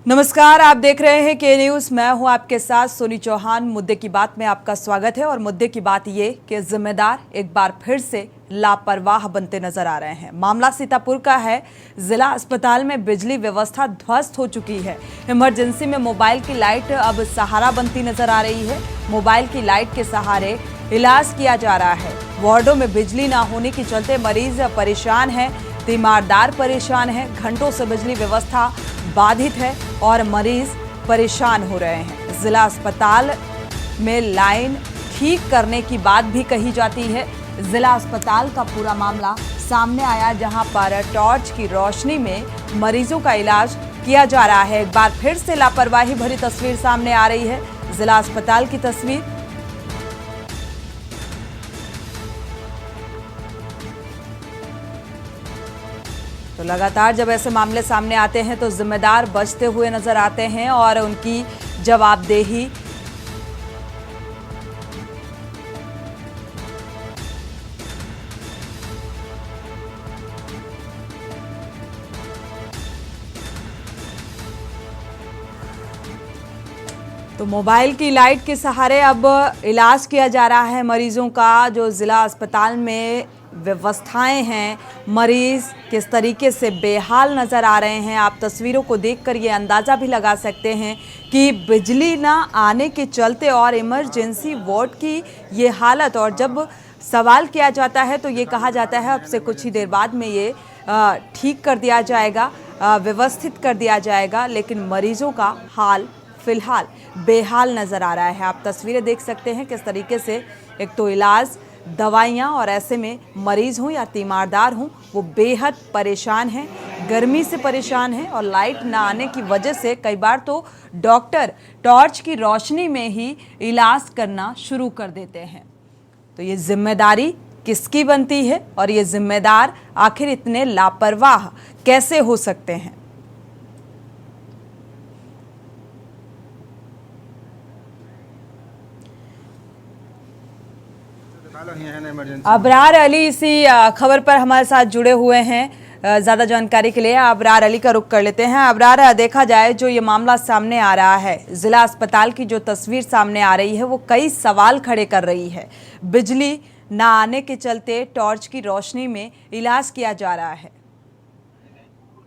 नमस्कार, आप देख रहे हैं के न्यूज़। मैं हूं आपके साथ सोनी चौहान। मुद्दे की बात में आपका स्वागत है और मुद्दे की बात ये कि जिम्मेदार एक बार फिर से लापरवाह बनते नजर आ रहे हैं। मामला सीतापुर का है। जिला अस्पताल में बिजली व्यवस्था ध्वस्त हो चुकी है। इमरजेंसी में मोबाइल की लाइट अब सहारा बनती नजर आ रही है। मोबाइल की लाइट के सहारे इलाज किया जा रहा है। वार्डों में बिजली ना होने के चलते मरीज परेशान है, तीमारदार परेशान है। घंटों से बिजली व्यवस्था बाधित है और मरीज परेशान हो रहे हैं। जिला अस्पताल में लाइन ठीक करने की बात भी कही जाती है। जिला अस्पताल का पूरा मामला सामने आया, जहां पर टॉर्च की रोशनी में मरीजों का इलाज किया जा रहा है। एक बार फिर से लापरवाही भरी तस्वीर सामने आ रही है। जिला अस्पताल की तस्वीर। तो लगातार जब ऐसे मामले सामने आते हैं तो जिम्मेदार बचते हुए नजर आते हैं और उनकी जवाबदेही तो मोबाइल की लाइट के सहारे अब इलाज किया जा रहा है मरीजों का। जो जिला अस्पताल में व्यवस्थाएं हैं, मरीज किस तरीके से बेहाल नज़र आ रहे हैं। आप तस्वीरों को देखकर ये अंदाज़ा भी लगा सकते हैं कि बिजली ना आने के चलते और इमरजेंसी वार्ड की ये हालत। और जब सवाल किया जाता है तो ये कहा जाता है अब से कुछ ही देर बाद में ये ठीक कर दिया जाएगा, व्यवस्थित कर दिया जाएगा, लेकिन मरीजों का हाल फिलहाल बेहाल नज़र आ रहा है। आप तस्वीरें देख सकते हैं किस तरीके से एक तो इलाज, दवाइयाँ, और ऐसे में मरीज हों या तीमारदार हों वो बेहद परेशान हैं, गर्मी से परेशान हैं। और लाइट ना आने की वजह से कई बार तो डॉक्टर टॉर्च की रोशनी में ही इलाज करना शुरू कर देते हैं। तो ये जिम्मेदारी किसकी बनती है और ये जिम्मेदार आखिर इतने लापरवाह कैसे हो सकते हैं? अबरार अली इसी खबर पर हमारे साथ जुड़े हुए हैं। ज़्यादा जानकारी के लिए अबरार अली का रुख कर लेते हैं। अबरार, देखा जाए जो ये मामला सामने आ रहा है, जिला अस्पताल की जो तस्वीर सामने आ रही है वो कई सवाल खड़े कर रही है। बिजली ना आने के चलते टॉर्च की रोशनी में इलाज किया जा रहा है।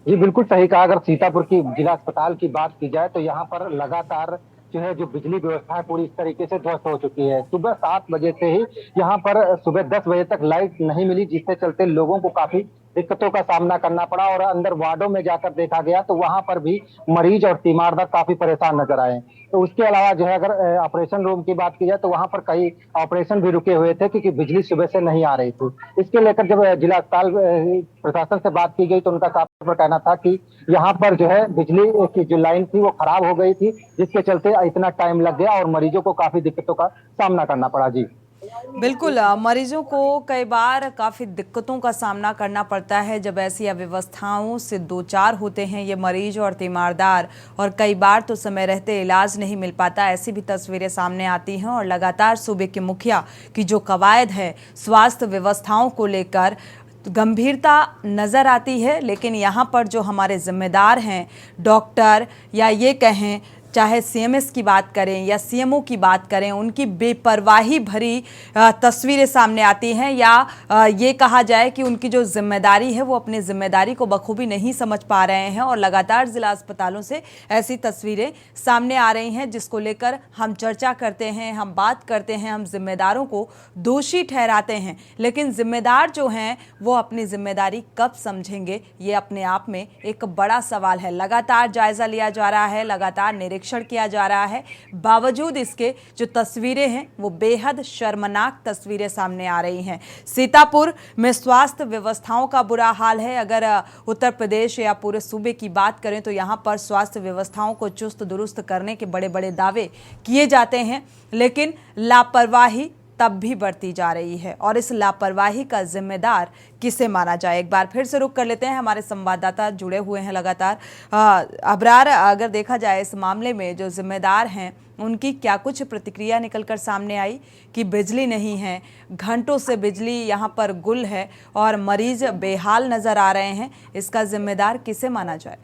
जी बिल्कुल सही कहा। अगर सीतापुर की जिला अस्पताल की बात की जाए तो यहाँ पर लगातार जो बिजली व्यवस्था है पूरी इस तरीके से ध्वस्त हो चुकी है। सुबह 7 बजे से ही यहाँ पर सुबह 10 बजे तक लाइट नहीं मिली, जिसके चलते लोगों को काफी दिक्कतों का सामना करना पड़ा। और अंदर वार्डों में जाकर देखा गया तो वहां पर भी मरीज और तीमारदार काफी परेशान नजर आए। तो उसके अलावा अगर ऑपरेशन रूम की बात की जाए तो वहां पर कई ऑपरेशन भी रुके हुए थे क्योंकि बिजली सुबह से नहीं आ रही थी। इसके लेकर जब जिला अस्पताल प्रशासन से बात की गई तो उनका साफ कहना था कि यहाँ पर बिजली की जो लाइन थी वो खराब हो गई थी, जिसके चलते इतना टाइम लग गया और मरीजों को काफी दिक्कतों का सामना करना पड़ा। जी बिल्कुल, मरीजों को कई बार काफ़ी दिक्कतों का सामना करना पड़ता है जब ऐसी अव्यवस्थाओं से दो चार होते हैं ये मरीज और तीमारदार, और कई बार तो समय रहते इलाज नहीं मिल पाता। ऐसी भी तस्वीरें सामने आती हैं और लगातार सूबे के मुखिया की जो कवायद है स्वास्थ्य व्यवस्थाओं को लेकर गंभीरता नज़र आती है। लेकिन यहाँ पर जो हमारे जिम्मेदार हैं, डॉक्टर या ये कहें चाहे सीएमएस की बात करें या सीएमओ की बात करें, उनकी बेपरवाही भरी तस्वीरें सामने आती हैं। या ये कहा जाए कि उनकी जो जिम्मेदारी है वो अपनी जिम्मेदारी को बखूबी नहीं समझ पा रहे हैं। और लगातार जिला अस्पतालों से ऐसी तस्वीरें सामने आ रही हैं जिसको लेकर हम चर्चा करते हैं, हम बात करते हैं, हम जिम्मेदारों को दोषी ठहराते हैं। लेकिन जिम्मेदार जो हैं वो अपनी जिम्मेदारी कब समझेंगे, ये अपने आप में एक बड़ा सवाल है। लगातार जायजा लिया जा रहा है, लगातार निरीक्षण किया जा रहा है, बावजूद इसके जो तस्वीरें हैं वो बेहद शर्मनाक तस्वीरें सामने आ रही हैं। सीतापुर में स्वास्थ्य व्यवस्थाओं का बुरा हाल है। अगर उत्तर प्रदेश या पूरे सूबे की बात करें तो यहाँ पर स्वास्थ्य व्यवस्थाओं को चुस्त दुरुस्त करने के बड़े बड़े दावे किए जाते हैं, लेकिन लापरवाही तब भी बढ़ती जा रही है। और इस लापरवाही का जिम्मेदार किसे माना जाए, एक बार फिर से रुक कर लेते हैं। हमारे संवाददाता जुड़े हुए हैं लगातार। अबरार, अगर देखा जाए इस मामले में जो जिम्मेदार हैं उनकी क्या कुछ प्रतिक्रिया निकलकर सामने आई कि बिजली नहीं है, घंटों से बिजली यहाँ पर गुल है और मरीज बेहाल नजर आ रहे हैं, इसका जिम्मेदार किसे माना जाए?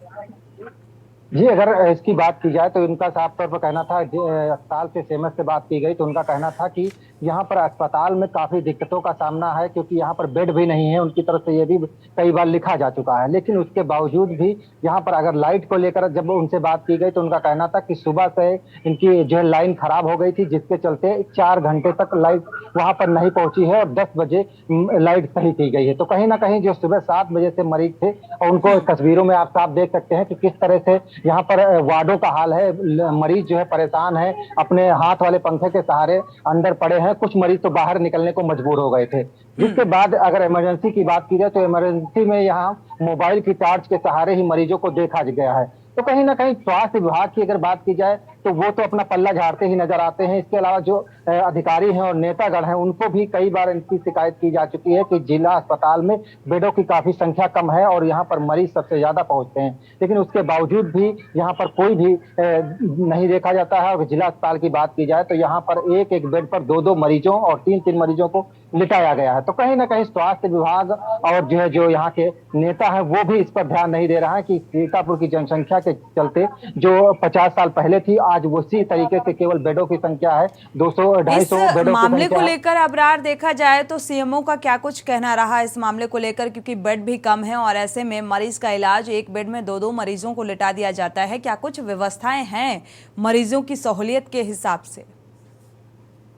जी, अगर इसकी बात की जाए तो इनका साफ तौर पर कहना था, अस्पताल के सीएमएस से बात की गई तो उनका कहना था कि यहाँ पर अस्पताल में काफ़ी दिक्कतों का सामना है, क्योंकि यहाँ पर बेड भी नहीं है। उनकी तरफ से ये भी कई बार लिखा जा चुका है। लेकिन उसके बावजूद भी यहाँ पर अगर लाइट को लेकर जब उनसे बात की गई तो उनका कहना था कि सुबह से इनकी जो है लाइन खराब हो गई थी, जिसके चलते 4 घंटे तक लाइट वहाँ पर नहीं पहुँची है और 10 बजे लाइट सही की गई है। तो कहीं न कहीं जो सुबह 7 बजे से मरीज थे, और उनको हम्म। तस्वीरों में आप साफ देख सकते हैं कि किस तरह से यहाँ पर वार्डों का हाल है। मरीज जो है परेशान है, अपने हाथ वाले पंखे के सहारे अंदर पड़े हैं। कुछ मरीज तो बाहर निकलने को मजबूर हो गए थे। जिसके हम्म। बाद अगर इमरजेंसी की बात की जाए तो इमरजेंसी में यहाँ मोबाइल की टॉर्च के सहारे ही मरीजों को देखा गया है। तो कहीं न कहीं स्वास्थ्य विभाग की अगर बात की जाए तो वो तो अपना पल्ला झाड़ते ही नजर आते हैं। इसके अलावा जो अधिकारी हैं और नेतागण हैं, उनको भी कई बार इनकी शिकायत की जा चुकी है कि जिला अस्पताल में बेडों की काफी संख्या कम है और यहाँ पर मरीज सबसे ज्यादा पहुंचते हैं। लेकिन उसके बावजूद भी यहाँ पर कोई भी नहीं देखा जाता है। और जिला अस्पताल की बात की जाए तो यहाँ पर एक एक बेड पर 2-2 मरीजों और 3-3 मरीजों को लिटाया गया है। तो कहीं न कहीं स्वास्थ्य विभाग और जो है जो यहाँ के नेता है वो भी इस पर ध्यान नहीं दे रहा है कि सीतापुर की जनसंख्या के चलते जो 50 साल पहले थी, आज उसी तरीके से केवल बेडों की संख्या है, 200 इस 250 बेडों की मामले को संख्या है। लेकर अबरार देखा जाए तो सीएमओ का क्या कुछ कहना रहा इस मामले को लेकर, क्योंकि बेड भी कम है और ऐसे में मरीज का इलाज एक बेड में 2-2 मरीजों को लिटा दिया जाता है। क्या कुछ व्यवस्थाएं हैं मरीजों की सहूलियत के हिसाब से?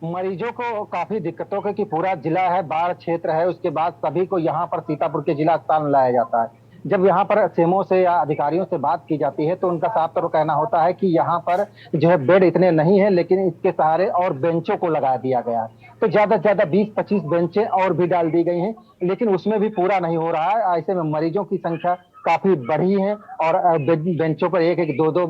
मरीजों को काफी दिक्कतों के कि पूरा जिला है, बाढ़ क्षेत्र है, उसके बाद सभी को यहाँ पर सीतापुर के जिला अस्पताल में लाया जाता है। जब यहाँ पर सीएमओ से या अधिकारियों से बात की जाती है तो उनका साफ तौर पर कहना होता है कि यहाँ पर जो है बेड इतने नहीं है, लेकिन इसके सहारे और बेंचों को लगा दिया गया है। तो ज्यादा से ज्यादा 20-25 बेंचें और भी डाल दी गई हैं, लेकिन उसमें भी पूरा नहीं हो रहा है। ऐसे में मरीजों की संख्या काफी बढ़ी है और बेंचों पर एक एक दो दो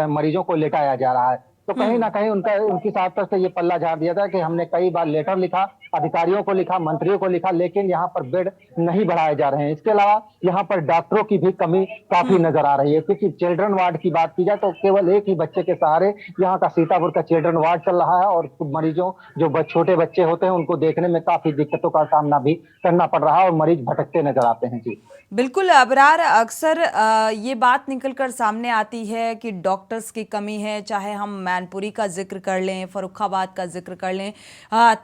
मरीजों को लेटाया जा रहा है। तो कहीं हम्म। न कहीं उनका उनकी साफ तौर से ये पल्ला झाड़ दिया था कि हमने कई बार लेटर लिखा, अधिकारियों को लिखा, मंत्रियों को लिखा, लेकिन यहाँ पर बेड नहीं बढ़ाए जा रहे हैं। इसके अलावा यहाँ पर डॉक्टरों की भी कमी काफी हम्म। नजर आ रही है, क्योंकि चिल्ड्रन वार्ड की बात की जाए तो केवल एक ही बच्चे के सहारे यहाँ का सीतापुर का चिल्ड्रन वार्ड चल रहा है और मरीजों जो छोटे बच्चे होते हैं उनको देखने में काफी दिक्कतों का सामना भी करना पड़ रहा है और मरीज भटकते नजर आते हैं। जी बिल्कुल अबरार, अक्सर ये बात निकलकर सामने आती है कि डॉक्टर्स की कमी है, चाहे हम मैनपुरी का जिक्र कर लें, फर्रुखाबाद का जिक्र कर लें,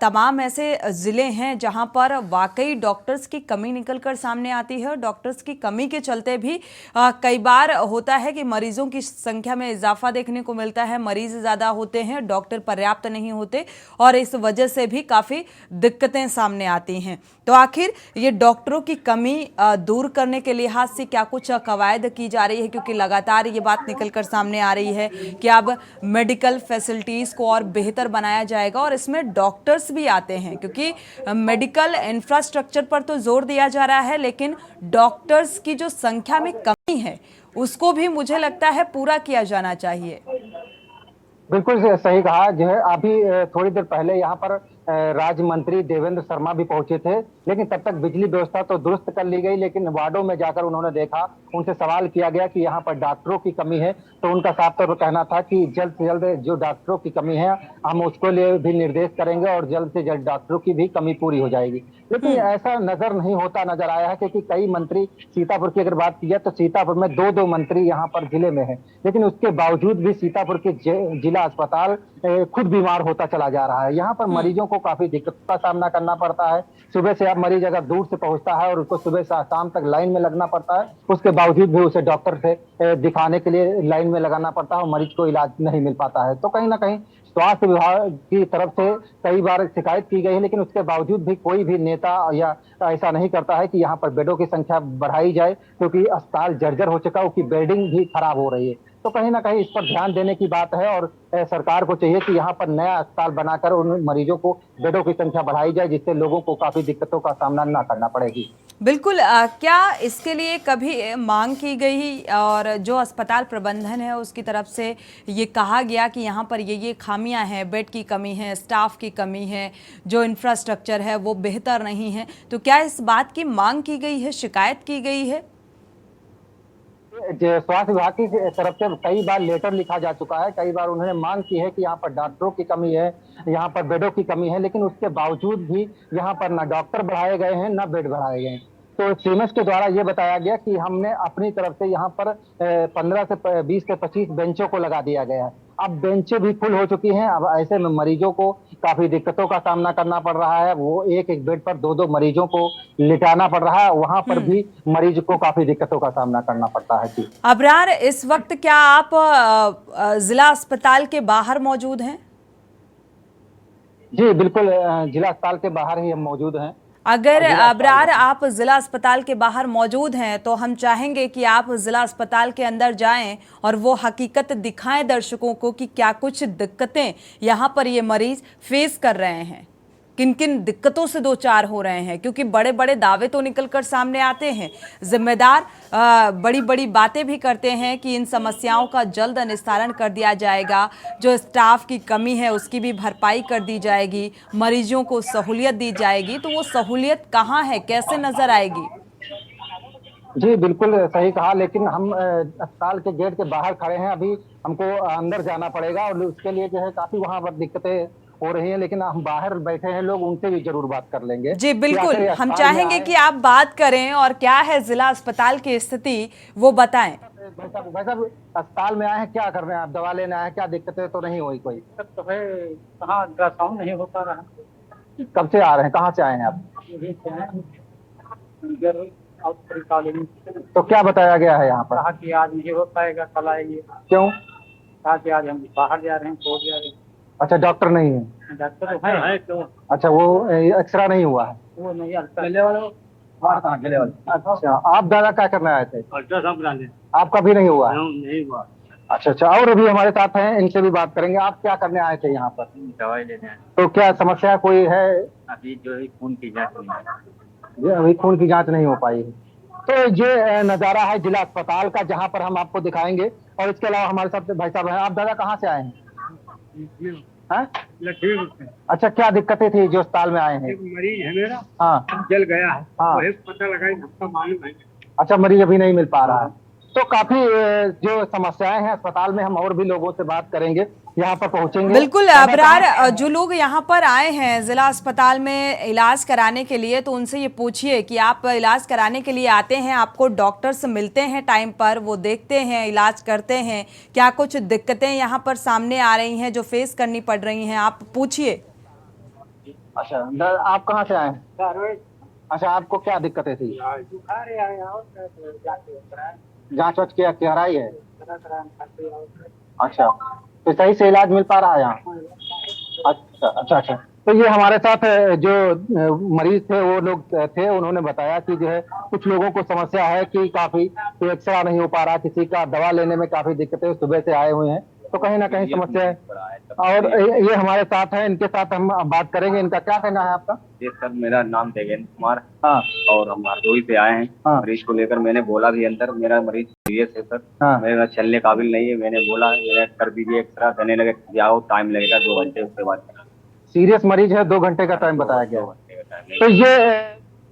तमाम ऐसे ज़िले हैं जहां पर वाकई डॉक्टर्स की कमी निकलकर सामने आती है। और डॉक्टर्स की कमी के चलते भी कई बार होता है कि मरीजों की संख्या में इजाफा देखने को मिलता है, मरीज ज़्यादा होते हैं, डॉक्टर पर्याप्त नहीं होते और इस वजह से भी काफ़ी दिक्कतें सामने आती हैं। तो आखिर ये डॉक्टरों की कमी दूर करने के लिहाज से क्या कुछ कवायद की जा रही है, क्योंकि लगातार ये बात निकलकर सामने आ रही है कि अब मेडिकल फैसिलिटीज़ को और बेहतर बनाया जाएगा और इसमें डॉक्टर्स भी आते हैं, क्योंकि मेडिकल इंफ्रास्ट्रक्चर पर तो जोर दिया जा रहा है लेकिन डॉक्टर्स की जो संख्या में कमी है उसको भी मुझे लगता है पूरा किया जाना चाहिए। बिल्कुल सही कहा। जो है अभी थोड़ी देर पहले यहाँ पर राज्य मंत्री देवेंद्र शर्मा भी पहुंचे थे, लेकिन तब तक बिजली व्यवस्था तो दुरुस्त कर ली गई। लेकिन वार्डों में जाकर उन्होंने देखा, उनसे सवाल किया गया कि यहाँ पर डॉक्टरों की कमी है, तो उनका साफ तौर पर कहना था कि जल्द से जल्द जो डॉक्टरों की कमी है हम उसको लिए भी निर्देश करेंगे और जल्द से जल्द डॉक्टरों की भी कमी पूरी हो जाएगी। लेकिन हम्म। ऐसा नजर आया है, क्योंकि कई मंत्री, सीतापुर की अगर बात की जाए तो सीतापुर में 2-2 मंत्री यहाँ पर जिले में है, लेकिन उसके बावजूद भी सीतापुर के जिला अस्पताल खुद बीमार होता चला जा रहा है। यहाँ पर हम्म। मरीजों को काफी दिक्कत का सामना करना पड़ता है। सुबह से अब मरीज अगर दूर से पहुंचता है और उसको सुबह से शाम तक लाइन में लगना पड़ता है, उसके बावजूद भी उसे डॉक्टर से दिखाने के लिए लाइन में लगाना पड़ता है और मरीज को इलाज नहीं मिल पाता है। तो कहीं ना कहीं स्वास्थ्य विभाग की तरफ से कई बार शिकायत की गई है, लेकिन उसके बावजूद भी कोई भी नेता या ऐसा नहीं करता है कि यहाँ पर बेडों की संख्या बढ़ाई जाए, क्योंकि अस्पताल जर्जर हो चुका है, उसकी बिल्डिंग भी खराब हो रही है। तो कहीं ना कहीं इस पर ध्यान देने की बात है और सरकार को चाहिए कि यहाँ पर नया अस्पताल बनाकर उन मरीजों को बेडों की संख्या बढ़ाई जाए, जिससे लोगों को काफी दिक्कतों का सामना ना करना पड़ेगी। बिल्कुल, क्या इसके लिए कभी मांग की गई और जो अस्पताल प्रबंधन है उसकी तरफ से ये कहा गया कि यहाँ पर ये खामियां हैं, बेड की कमी है, स्टाफ की कमी है, जो इंफ्रास्ट्रक्चर है वो बेहतर नहीं है, तो क्या इस बात की मांग की गई है, शिकायत की गई है? स्वास्थ्य विभाग की तरफ से कई बार लेटर लिखा जा चुका है, कई बार उन्होंने मांग की है कि यहाँ पर डॉक्टरों की कमी है, यहाँ पर बेडों की कमी है, लेकिन उसके बावजूद भी यहाँ पर ना डॉक्टर बढ़ाए गए हैं ना बेड बढ़ाए गए हैं। तो सीएमएस के द्वारा ये बताया गया कि हमने अपनी तरफ से यहाँ पर 15 से 20 से 25 बेंचों को लगा दिया गया है। अब बेंचें भी फुल हो चुकी हैं। अब ऐसे में मरीजों को काफी दिक्कतों का सामना करना पड़ रहा है। वो एक एक बेड पर 2-2 मरीजों को लिटाना पड़ रहा है। वहां पर भी मरीज को काफी दिक्कतों का सामना करना पड़ता है। जी अबरार, इस वक्त क्या आप जिला अस्पताल के बाहर मौजूद हैं? जी बिल्कुल, जिला अस्पताल के बाहर ही हम मौजूद हैं। अगर अबरार आप जिला अस्पताल के बाहर मौजूद हैं तो हम चाहेंगे कि आप जिला अस्पताल के अंदर जाएं और वो हकीकत दिखाएं दर्शकों को कि क्या कुछ दिक्कतें यहाँ पर ये मरीज फेस कर रहे हैं, किन किन दिक्कतों से दो चार हो रहे हैं। क्योंकि बड़े बड़े दावे तो निकलकर सामने आते हैं, जिम्मेदार बड़ी बड़ी बातें भी करते हैं कि इन समस्याओं का जल्द निस्तारण कर दिया जाएगा, जो स्टाफ की कमी है उसकी भी भरपाई कर दी जाएगी, मरीजों को सहूलियत दी जाएगी। तो वो सहूलियत कहाँ है, कैसे नजर आएगी? जी बिल्कुल सही कहा, लेकिन हम अस्पताल के गेट के बाहर खड़े हैं। अभी हमको अंदर जाना पड़ेगा और उसके लिए जो है काफी वहां पर दिक्कतें हो रही हैं। लेकिन हम बाहर बैठे हैं लोग, उनसे भी जरूर बात कर लेंगे। जी बिल्कुल, कि हम अस्पताल चाहेंगे कि आप बात करें और क्या है जिला अस्पताल की स्थिति वो बताएं। भाई साहब अस्पताल में आए हैं, क्या कर रहे हैं आप? दवा लेने आए हैं? क्या दिक्कतें तो नहीं हुई कोई? तो है कहाँ अल्ट्रासाउंड नहीं हो पा रहा। कब से आ रहे हैं, कहाँ से आए हैं आप? यही से हैं, इधर आउटरी कॉलोनी। तो क्या बताया गया है यहाँ पर? कहा कि आज नहीं हो पाएगा, कल आएंगे। क्यों? कहा कि आज हम बाहर जा रहे हैं, कोर्ट जा रहे हैं। अच्छा, डॉक्टर नहीं है? डॉक्टर तो है तो अच्छा, वो एक्सरा नहीं हुआ है? वो नहीं अच्छा, आप दादा क्या करने आए थे? अल्ट्रासाउंड कराने। आपका भी नहीं हुआ है? नहीं हुआ। अच्छा अच्छा, और अभी हमारे साथ हैं, इनसे भी बात करेंगे। आप क्या करने आए थे यहाँ पर? दवाई लेने आए। तो क्या समस्या कोई है? अभी जो है खून की जांच नहीं है। ये अभी खून की जांच नहीं हो पाई है। तो ये नज़ारा है जिला अस्पताल का, जहाँ पर हम आपको दिखाएंगे। और इसके अलावा हमारे साथ भाई साहब हैं। आप दादा कहाँ से आए हैं? अच्छा, क्या दिक्कतें थी जो अस्पताल में आए हैं? एक मरीज है मेरा, हाँ, जल गया है। हाँ। वही पता लगाई, धक्का मालूम है। अच्छा, मरीज अभी नहीं मिल पा रहा है। तो काफी जो समस्याएं हैं अस्पताल में, हम और भी लोगों से बात करेंगे, यहाँ पर पहुंचेंगे। बिल्कुल अबरार, जो लोग यहाँ पर आए हैं जिला अस्पताल में इलाज कराने के लिए, तो उनसे ये पूछिए कि आप इलाज कराने के लिए आते हैं, आपको डॉक्टर्स मिलते हैं टाइम पर, वो देखते हैं, इलाज करते हैं, क्या कुछ दिक्कतें यहाँ पर सामने आ रही हैं जो फेस करनी पड़ रही हैं, आप पूछिए। अच्छा, आप कहाँ से आए हैं? अच्छा, आपको क्या दिक्कतें थी? जांच वाच किया, कराई है? अच्छा, तो सही से इलाज मिल पा रहा है यहाँ? अच्छा अच्छा अच्छा। तो ये हमारे साथ जो मरीज थे वो लोग थे, उन्होंने बताया कि जो है कुछ लोगों को समस्या है कि काफी एक्सरा नहीं हो पा रहा, किसी का दवा लेने में काफी दिक्कतें, सुबह से आए हुए हैं, तो कहीं ना कहीं समस्या है। और ये हमारे साथ है, इनके साथ हम बात करेंगे। इनका क्या कहना है आपका? जी सर, मेरा नाम देवेंद्र कुमार। हाँ, और हम हरदोई से आए हैं। हाँ। मरीज को लेकर मैंने बोला भी अंदर, मेरा मरीज सीरियस है सर। हाँ। मेरा चलने काबिल नहीं है। मैंने बोला मेरा कर दीजिए एक्सरा, कहने लगे जाओ, टाइम लगेगा 2 घंटे, उसके बाद। सीरियस मरीज है, 2 घंटे का टाइम बताया गया। 2 घंटे का टाइम। तो ये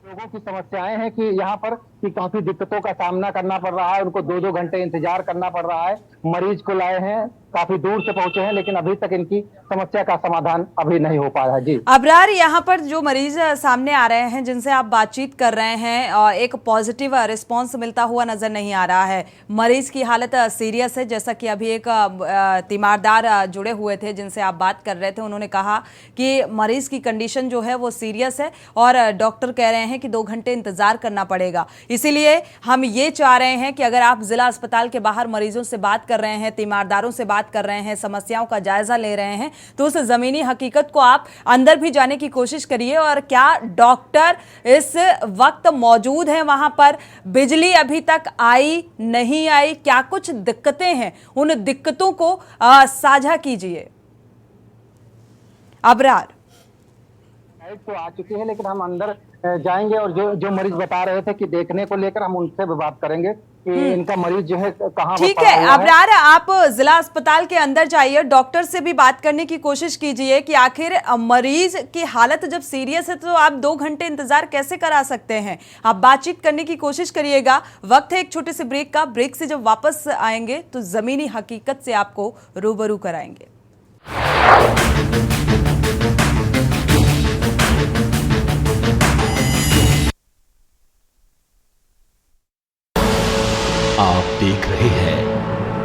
लोगों की समस्याएं हैं कि यहाँ पर कि काफी दिक्कतों का सामना करना पड़ रहा है, उनको 2-2 घंटे इंतजार करना पड़ रहा है। मरीज को लाए हैं, काफी दूर से पहुंचे हैं, लेकिन अभी तक इनकी समस्या का समाधान अभी नहीं हो पाया है। जी अबरार, यहाँ पर जो मरीज सामने आ रहे हैं जिनसे आप बातचीत कर रहे हैं, एक पॉजिटिव रिस्पांस मिलता हुआ नजर नहीं आ रहा है। मरीज की हालत सीरियस है, जैसा कि अभी एक तीमारदार जुड़े हुए थे जिनसे आप बात कर रहे थे, उन्होंने कहा कि मरीज की कंडीशन जो है वो सीरियस है और डॉक्टर कह रहे हैं कि 2 घंटे इंतजार करना पड़ेगा। इसीलिए हम ये चाह रहे हैं कि अगर आप जिला अस्पताल के बाहर मरीजों से बात कर रहे हैं, तीमारदारों से बात कर रहे हैं, समस्याओं का जायजा ले रहे हैं, तो उस जमीनी हकीकत को आप अंदर भी जाने की कोशिश करिए। और क्या डॉक्टर इस वक्त मौजूद हैं वहां पर? बिजली अभी तक आई नहीं आई? क्या कुछ दिक्कतें हैं, उन दिक्कतों को साझा कीजिए। अबरार, तो आ चुकी है, लेकिन हम अंदर जाएंगे और जो मरीज बता रहे थे कि देखने को लेकर, हम उनसे भी बात करेंगे कि इनका मरीज जो है कहाँ। ठीक है अबरार, आप जिला अस्पताल के अंदर जाइए, डॉक्टर से भी बात करने की कोशिश कीजिए कि आखिर मरीज की हालत जब सीरियस है तो आप 2 घंटे इंतजार कैसे करा सकते हैं। आप बातचीत करने की कोशिश करिएगा। वक्त है एक छोटे से ब्रेक का। ब्रेक से जब वापस आएंगे तो जमीनी हकीकत से आपको रूबरू कराएंगे।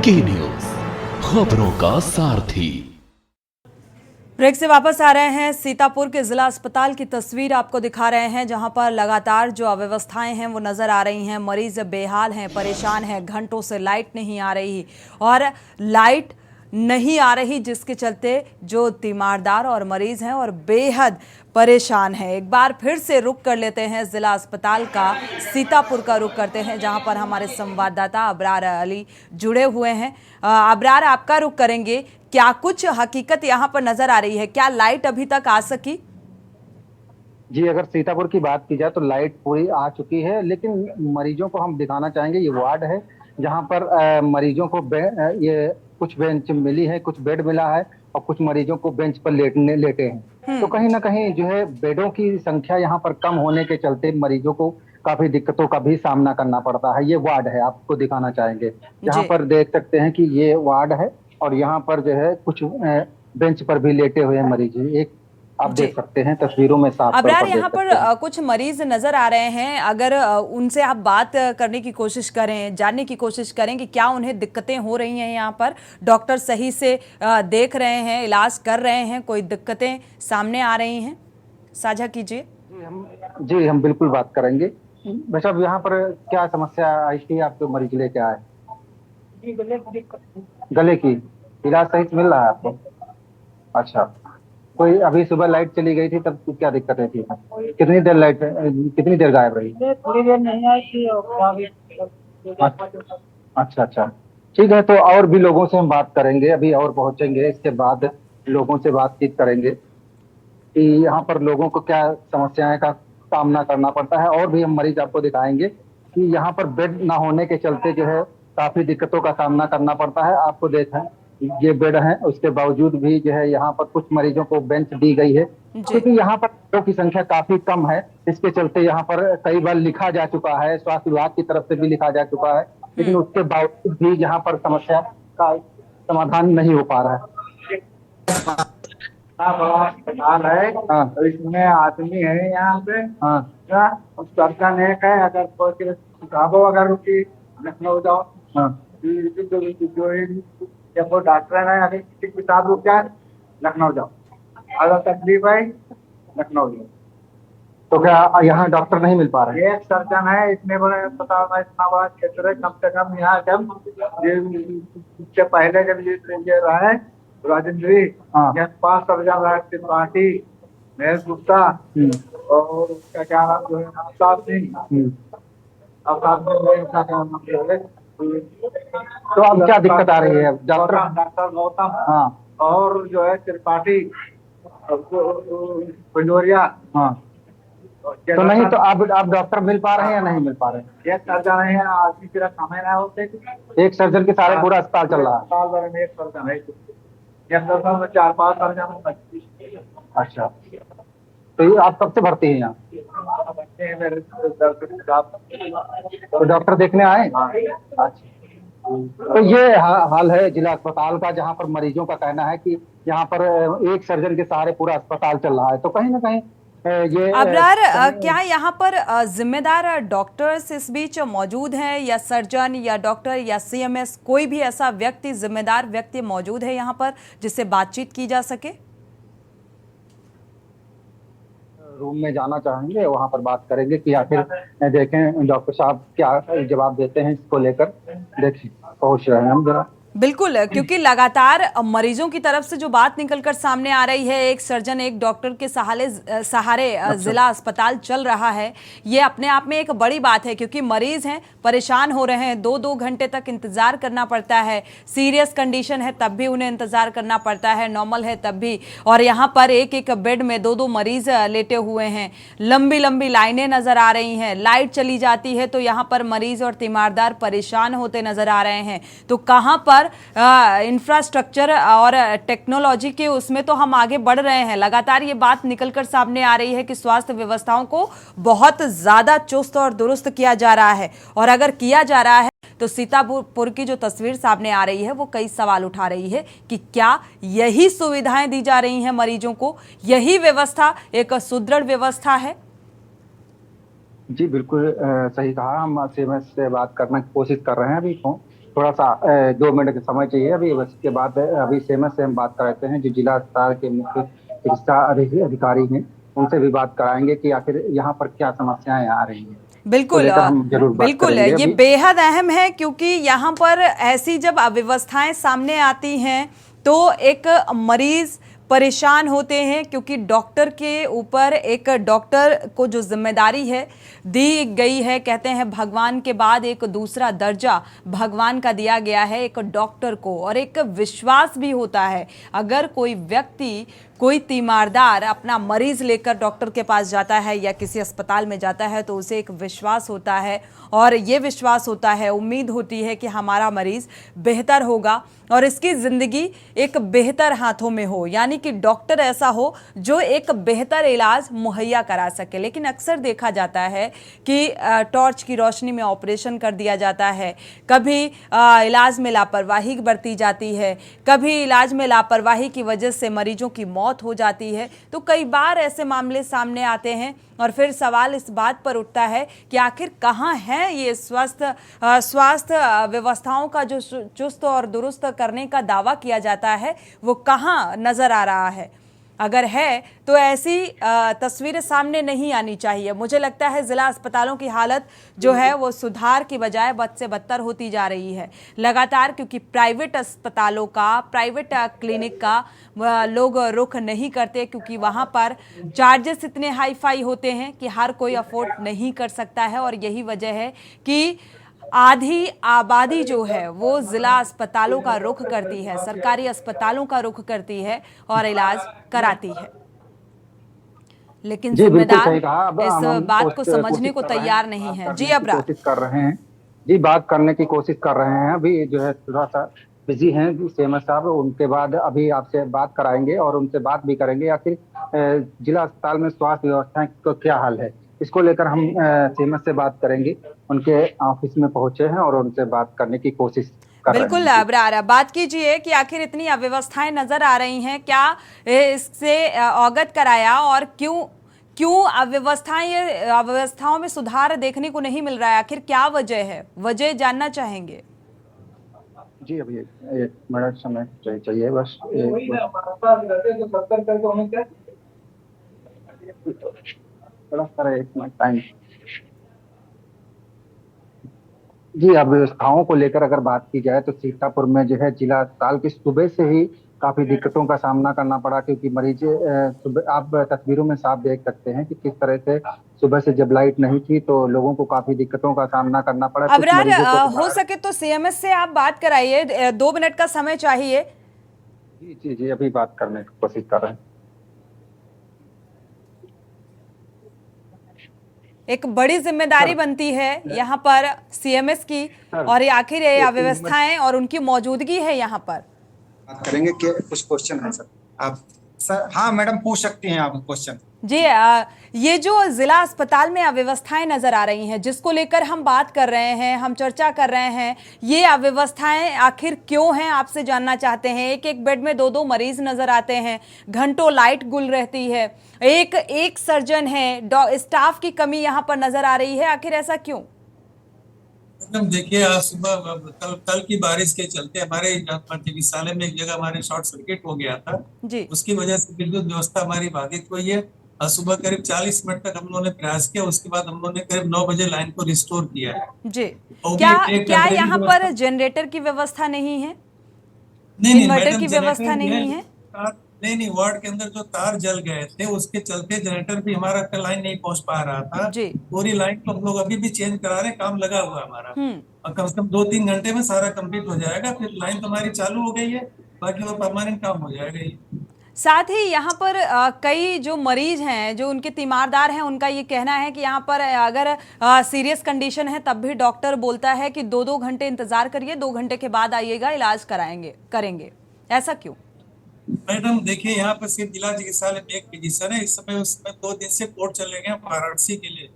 की न्यूज, खबरों का सारथी। ब्रेक से वापस आ रहे हैं। सीतापुर के जिला अस्पताल की तस्वीर आपको दिखा रहे हैं, जहां पर लगातार जो अव्यवस्थाएं हैं वो नजर आ रही हैं। मरीज बेहाल हैं, परेशान हैं, घंटों से लाइट नहीं आ रही और लाइट नहीं आ रही जिसके चलते जो तीमारदार और मरीज हैं और बेहद परेशान हैं। एक बार फिर से रुख कर लेते हैं जिला अस्पताल का, सीतापुर का रुख करते हैं, जहां पर हमारे संवाददाता अबरार अली जुड़े हुए हैं। अबरार, आपका रुख करेंगे, क्या कुछ हकीकत यहां पर नजर आ रही है? क्या लाइट अभी तक आ सकी? जी, अगर सीतापुर की बात की जाए तो लाइट पूरी आ चुकी है, लेकिन मरीजों को हम दिखाना चाहेंगे। ये वार्ड है जहां पर मरीजों को ये कुछ बेंच मिली है, कुछ बेड मिला है और कुछ मरीजों को बेंच पर लेटे हैं। तो कहीं ना कहीं जो है बेडों की संख्या यहाँ पर कम होने के चलते मरीजों को काफी दिक्कतों का भी सामना करना पड़ता है। ये वार्ड है, आपको दिखाना चाहेंगे। यहाँ पर देख सकते हैं कि ये वार्ड है और यहाँ पर जो है कुछ बेंच पर भी लेटे हुए मरीज, एक आप देख सकते हैं तस्वीरों में साफ तौर अबरार, पर यहाँ देख सकते हैं। पर कुछ मरीज नजर आ रहे हैं। अगर उनसे आप बात करने की कोशिश करें, जानने की कोशिश करें कि क्या उन्हें दिक्कतें हो रही हैं, यहाँ पर डॉक्टर सही से देख रहे हैं, इलाज कर रहे हैं, कोई दिक्कतें सामने आ रही हैं, साझा कीजिए। जी, हम बिल्कुल बात करेंगे। भाई साहब, यहाँ पर क्या समस्या आई थी? आपके मरीज लेके आए? गले की इलाज सही से मिल रहा है आपको? अच्छा, कोई अभी सुबह लाइट चली गई थी तब क्या दिक्कतें थी? कितनी देर गायब रही? थोड़ी देर नहीं आई थी और अच्छा अच्छा, ठीक है। तो और भी लोगों से हम बात करेंगे, अभी और पहुंचेंगे, इसके बाद लोगों से बातचीत करेंगे कि यहाँ पर लोगों को क्या समस्याएं का सामना करना पड़ता है। और भी हम मरीज आपको दिखाएंगे कि यहाँ पर बेड ना होने के चलते जो है काफी दिक्कतों का सामना करना पड़ता है। आपको देखा ये बेड है, उसके बावजूद भी जो है यहाँ पर कुछ मरीजों को बेंच दी गई है, क्योंकि यहाँ पर बेडों की संख्या काफी कम है। इसके चलते यहाँ पर कई बार लिखा जा चुका है, स्वास्थ्य विभाग की तरफ से भी लिखा जा चुका है, लेकिन उसके बावजूद भी यहाँ पर समस्या का समाधान नहीं हो पा रहा है। बड़ा अस्पताल है। हाँ, तो इसमें आदमी है यहाँ पे। हाँ, सर्जन एक है। अगर कोई सुझाव अगर उसकी लखनऊ जाओ, हाँ, जब वो डॉक्टर है, अगर किसी के साथ रुक जाए लखनऊ जाओ, अगर तकलीफ है लखनऊ जाओ। तो क्या यहाँ डॉक्टर नहीं मिल पा रहे हैं? एक सर्जन है, इतने बड़े अस्पताल में, इतना बड़ा क्षेत्र है, कम से कम यहाँ जब इससे पहले जब ये रहे राजेंद्री, हाँ, 5 सर्जन रहे, त्रिपाठी, महेश गुप्ता और उसका क्या नाम जो है अवतार सिंह। तो अब क्या दिक्कत आ रही है? डॉक्टर गौतम, हाँ, और जो है त्रिपाठी, पिंडोरिया। हाँ, तो नहीं, तो अब डॉक्टर मिल पा रहे हैं या नहीं मिल पा रहे हैं? एक सर्जन है, आदमी फिर समय ना होते, एक सर्जन के सारे पूरा अस्पताल चल रहा है? साल भर में एक सर्जन है, एक सर्जन में 4-5 सर्जन। अच्छा, तो ये आप कब से भर्ती हैं यहाँ? बच्चे हैं मेरे तो डॉक्टर देखने आए? अच्छा, तो ये हाल है जिला अस्पताल का, जहाँ पर मरीजों का कहना है कि यहाँ पर एक सर्जन के सहारे पूरा अस्पताल चल रहा है। तो कहीं ना कहीं ये अबरार, क्या यहाँ पर जिम्मेदार डॉक्टर्स इस बीच मौजूद हैं, या सर्जन या डॉक्टर या सीएमएस, कोई भी ऐसा व्यक्ति, जिम्मेदार व्यक्ति मौजूद है यहाँ पर जिससे बातचीत की जा सके? रूम में जाना चाहेंगे, वहां पर बात करेंगे कि आखिर देखें डॉक्टर साहब क्या जवाब देते हैं इसको लेकर। देखिए, पहुंच रहे हैं हम जरा। बिल्कुल, क्योंकि लगातार मरीजों की तरफ से जो बात निकलकर सामने आ रही है, एक सर्जन एक डॉक्टर के सहारे जिला अस्पताल चल रहा है, ये अपने आप में एक बड़ी बात है, क्योंकि मरीज हैं, परेशान हो रहे हैं, 2-2 घंटे तक इंतजार करना पड़ता है। सीरियस कंडीशन है तब भी उन्हें इंतजार करना पड़ता है, नॉर्मल है तब भी। और यहाँ पर एक बेड में 2-2 मरीज लेटे हुए हैं, लंबी लंबी लाइनें नजर आ रही हैं। लाइट चली जाती है तो यहाँ पर मरीज और तीमारदार परेशान होते नजर आ रहे हैं। तो कहाँ पर इंफ्रास्ट्रक्चर और टेक्नोलॉजी के उसमें तो हम आगे बढ़ रहे हैं। लगातार ये बात निकलकर सामने आ रही है कि स्वास्थ्य व्यवस्थाओं को बहुत ज्यादा चुस्त और दुरुस्त किया जा रहा है, और अगर किया जा रहा है तो सीतापुर की जो तस्वीर सामने आ रही है वो कई सवाल उठा रही है कि क्या यही सुविधाएं दी जा रही हैं मरीजों को, यही व्यवस्था एक सुदृढ़ व्यवस्था है? जी बिल्कुल सही कहा। हम सीएमएस से बात करने की कोशिश कर रहे हैं अभी फोन, थोड़ा सा 2 मिनट का समय चाहिए अभी, उसके बाद अभी सीएमएस से हम बात कराते हैं, जो जिला अस्पताल के मुख्य चिकित्सा अधिकारी हैं, उनसे भी बात कराएंगे कि आखिर यहाँ पर क्या समस्याएं आ रही हैं। बिल्कुल लेकर हम जरूर बात बिल्कुल करेंगे ये अभी। बेहद अहम है, क्योंकि यहाँ पर ऐसी जब अव्यवस्थाएं सामने आती हैं तो एक मरीज परेशान होते हैं, क्योंकि डॉक्टर के ऊपर, एक डॉक्टर को जो जिम्मेदारी है दी गई है, कहते हैं भगवान के बाद एक दूसरा दर्जा भगवान का दिया गया है एक डॉक्टर को, और एक विश्वास भी होता है। अगर कोई व्यक्ति, कोई तीमारदार अपना मरीज लेकर डॉक्टर के पास जाता है या किसी अस्पताल में जाता है तो उसे एक विश्वास होता है, और ये विश्वास होता है, उम्मीद होती है कि हमारा मरीज बेहतर होगा और इसकी ज़िंदगी एक बेहतर हाथों में हो, यानी कि डॉक्टर ऐसा हो जो एक बेहतर इलाज मुहैया करा सके। लेकिन अक्सर देखा जाता है कि टॉर्च की रोशनी में ऑपरेशन कर दिया जाता है, कभी इलाज में लापरवाही बरती जाती है, कभी इलाज में लापरवाही की वजह से मरीजों की मौत हो जाती है। तो कई बार ऐसे मामले सामने आते हैं और फिर सवाल इस बात पर उठता है कि आखिर कहाँ है ये स्वास्थ्य व्यवस्थाओं का जो चुस्त और दुरुस्त करने का दावा किया जाता है, वो कहाँ नजर आ रहा है। अगर है तो ऐसी तस्वीरें सामने नहीं आनी चाहिए। मुझे लगता है जिला अस्पतालों की हालत जो है वो सुधार की बजाय बद से बदतर होती जा रही है लगातार, क्योंकि प्राइवेट अस्पतालों का, प्राइवेट क्लिनिक का लोग रुख नहीं करते, क्योंकि वहाँ पर चार्जेस इतने हाई फाई होते हैं कि हर कोई अफोर्ड नहीं कर सकता है। और यही वजह है कि आधी आबादी जो है वो जिला अस्पतालों का रुख करती है, सरकारी अस्पतालों का रुख करती है और इलाज कराती है। लेकिन जिम्मेदार इस बात को समझने को तैयार नहीं है। जी अबरार, कोशिश कर रहे हैं जी, बात करने की कोशिश कर रहे हैं। अभी जो है थोड़ा सा बिजी हैं सीएमएस साहब, उनके बाद अभी आपसे बात कराएंगे और उनसे बात भी करेंगे आखिर जिला अस्पताल में स्वास्थ्य व्यवस्था का क्या हाल है, इसको लेकर हम सीएमएस से बात करेंगे। उनके ऑफिस में पहुंचे हैं और उनसे बात करने की कोशिश कर रहे हैं। बिल्कुल अबरार, बात कीजिए कि आखिर इतनी अव्यवस्थाएं नजर आ रही हैं, क्या इससे अवगत कराया और क्यों अव्यवस्थाओं में सुधार देखने को नहीं मिल रहा है, आखिर क्या वजह है, वजह जानना चाहेंगे। जी अभी 1 मिनट समय चाहिए बस। थोड़ा सा 1 मिनट टाइम। जी, अब व्यवस्थाओं को लेकर अगर बात की जाए तो सीतापुर में जो है जिला अस्पताल की सुबह से ही काफी दिक्कतों का सामना करना पड़ा, क्योंकि मरीज सुबह आप तस्वीरों में साफ देख सकते हैं कि किस तरह से सुबह से जब लाइट नहीं थी तो लोगों को काफी दिक्कतों का सामना करना पड़ा। अबरार, हो सके तो सीएमएस से आप बात कराइए, 2 मिनट का समय चाहिए। जी जी जी, अभी बात करने की कोशिश कर रहे हैं। एक बड़ी जिम्मेदारी बनती है यहाँ पर सीएमएस की, और आखिर ये अव्यवस्थाएं और उनकी मौजूदगी है यहाँ पर। बात करेंगे कि कुछ क्वेश्चन है सर, आप सर। हाँ मैडम, पूछ सकती हैं आप क्वेश्चन। जी, ये जो जिला अस्पताल में अव्यवस्थाएं नजर आ रही हैं, जिसको लेकर हम बात कर रहे हैं, हम चर्चा कर रहे हैं, ये अव्यवस्थाएं आखिर क्यों हैं, आपसे जानना चाहते हैं। एक एक बेड में 2-2 मरीज नजर आते हैं, घंटों लाइट गुल रहती है, एक सर्जन है, स्टाफ की कमी यहाँ पर नजर आ रही है, आखिर ऐसा क्यों? मैडम देखिए, आज सुबह कल की बारिश के चलते हमारे चिकित्सालय में एक जगह हमारे शॉर्ट सर्किट हो गया था जी। उसकी वजह से विद्युत व्यवस्था हमारी बाधित हुई है। सुबह करीब 40 मिनट तक हम लोगों ने प्रयास किया, उसके बाद हम लोगों ने करीब 9 बजे लाइन को रिस्टोर किया है। जी, क्या यहाँ पर जनरेटर की व्यवस्था नहीं है? नहीं, इन्वर्टर की व्यवस्था नहीं है? नहीं, वार्ड के अंदर जो तार जल गए थे उसके चलते जनरेटर भी हमारा लाइन नहीं पहुंच पा रहा था। पूरी लाइन को हम लोग अभी भी चेंज करा रहे हैं, काम लगा हुआ हमारा, और कम से कम 2-3 घंटे में सारा कंप्लीट हो जाएगा। फिर लाइन तो हमारी चालू हो गई है, बाकी वो परमानेंट काम हो जाएगा। साथ ही यहाँ पर कई जो मरीज हैं, जो उनके तीमारदार हैं, उनका ये कहना है कि यहाँ पर अगर सीरियस कंडीशन है तब भी डॉक्टर बोलता है कि 2-2 घंटे इंतजार करिए, 2 घंटे के बाद आइएगा, इलाज करेंगे। ऐसा क्यों? मैडम देखिए, यहाँ पर सिर्फ जिला चिकित्सालय में एक फिजिशियन है। इस समय उसमें 2 दिन से कोर्ट चले गए वाराणसी के लिए।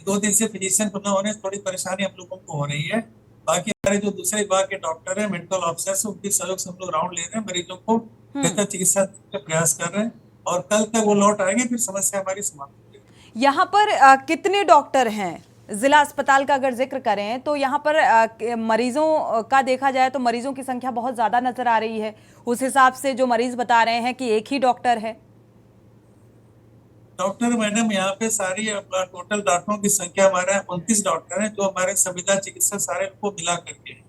2 दिन से फिजिशियन को न होने से थोड़ी परेशानी हम लोगों को हो रही है। बाकी हमारे जो दूसरे विभाग के डॉक्टर हैं, मेडिकल ऑफिसर्स, उनके सहयोग से हम लोग राउंड ले रहे हैं, मरीजों को बेहतर चिकित्सा का प्रयास कर रहे हैं, और कल तक वो लौट आएंगे, फिर समस्या हमारी समाप्त हो जाएगी। यहाँ पर कितने डॉक्टर हैं जिला अस्पताल का अगर जिक्र करें तो यहाँ पर मरीजों का देखा जाए तो मरीजों की संख्या बहुत ज्यादा नजर आ रही है। उस हिसाब से जो मरीज बता रहे हैं कि एक ही डॉक्टर है। डॉक्टर मैडम यहाँ पे सारी टोटल डॉक्टरों की संख्या हमारे 29 डॉक्टर हैं जो हमारे संविदा चिकित्सक सारे को मिला करके हैं।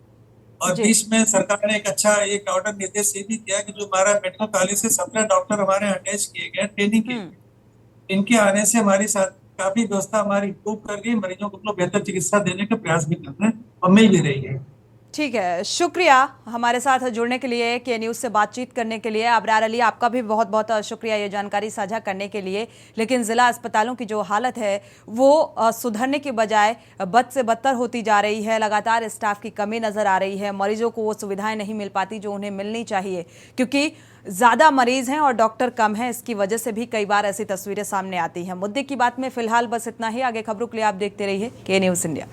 और जी। बीच में सरकार ने एक ऑर्डर निर्देश ये भी किया कि जो हमारा मेडिकल कॉलेज से 17 डॉक्टर हमारे अटैच किए गए ट्रेनिंग के लिए, इनके आने से हमारी साथ काफी व्यवस्था हमारी इम्प्रूव कर गई। मरीजों को बेहतर चिकित्सा देने का प्रयास भी कर रहे हैं और मिल भी रही है। ठीक है, शुक्रिया हमारे साथ जुड़ने के लिए, के न्यूज़ से बातचीत करने के लिए। अबरार अली, आपका भी बहुत बहुत शुक्रिया ये जानकारी साझा करने के लिए। लेकिन ज़िला अस्पतालों की जो हालत है वो सुधरने के बजाय बद से बदतर होती जा रही है। लगातार स्टाफ की कमी नज़र आ रही है। मरीजों को वो सुविधाएं नहीं मिल पाती जो उन्हें मिलनी चाहिए, क्योंकि ज़्यादा मरीज हैं और डॉक्टर कम हैं। इसकी वजह से भी कई बार ऐसी तस्वीरें सामने आती हैं। मुद्दे की बात में फिलहाल बस इतना ही। आगे खबरों के लिए आप देखते रहिए के न्यूज़ इंडिया।